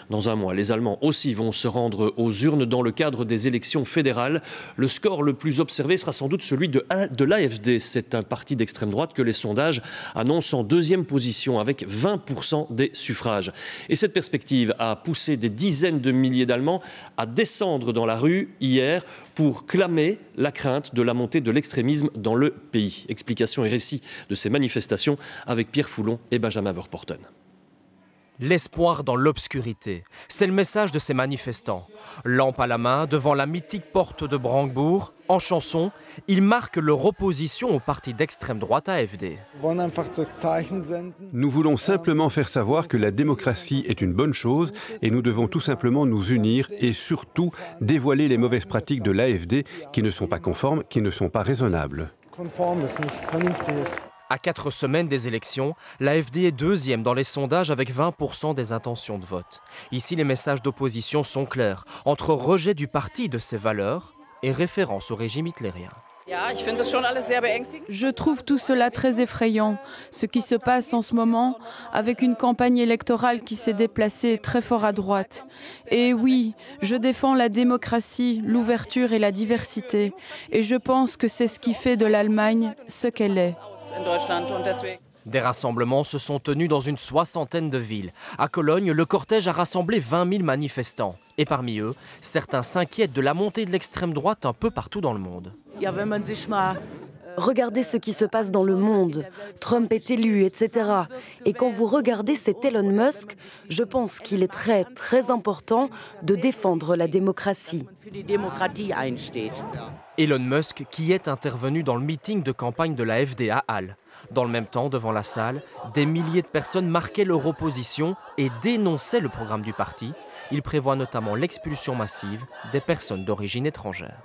dans un mois. Les Allemands aussi vont se rendre aux urnes dans le cadre des élections fédérales. Le score le plus observé sera sans doute celui de l'AfD. C'est un parti d'extrême droite que les sondages annoncent en deuxième position avec 20% des suffrages. Et cette perspective a poussé des dizaines de milliers d'Allemands à descendre dans la rue hier pour clamer la crainte de la montée de l'extrémisme dans le pays. Explication et récit de ces manifestations avec Pierre Foulon et Benjamin Verporten. L'espoir dans l'obscurité, c'est le message de ces manifestants. Lampe à la main, devant la mythique porte de Brandebourg, en chanson, ils marquent leur opposition au parti d'extrême droite AfD. Nous voulons simplement faire savoir que la démocratie est une bonne chose et nous devons tout simplement nous unir et surtout dévoiler les mauvaises pratiques de l'AfD qui ne sont pas conformes, qui ne sont pas raisonnables. À 4 semaines des élections, l'AfD est deuxième dans les sondages avec 20% des intentions de vote. Ici, les messages d'opposition sont clairs, entre rejet du parti de ses valeurs et référence au régime hitlérien. Je trouve tout cela très effrayant, ce qui se passe en ce moment avec une campagne électorale qui s'est déplacée très fort à droite. Et oui, je défends la démocratie, l'ouverture et la diversité. Et je pense que c'est ce qui fait de l'Allemagne ce qu'elle est. Des rassemblements se sont tenus dans une 60aine de villes. À Cologne, le cortège a rassemblé 20 000 manifestants. Et parmi eux, certains s'inquiètent de la montée de l'extrême droite un peu partout dans le monde. Regardez ce qui se passe dans le monde. Trump est élu, etc. Et quand vous regardez cet Elon Musk, je pense qu'il est très important de défendre la démocratie. Elon Musk qui est intervenu dans le meeting de campagne de l'AfD à Halle. Dans le même temps, devant la salle, des milliers de personnes marquaient leur opposition et dénonçaient le programme du parti. Il prévoit notamment l'expulsion massive des personnes d'origine étrangère.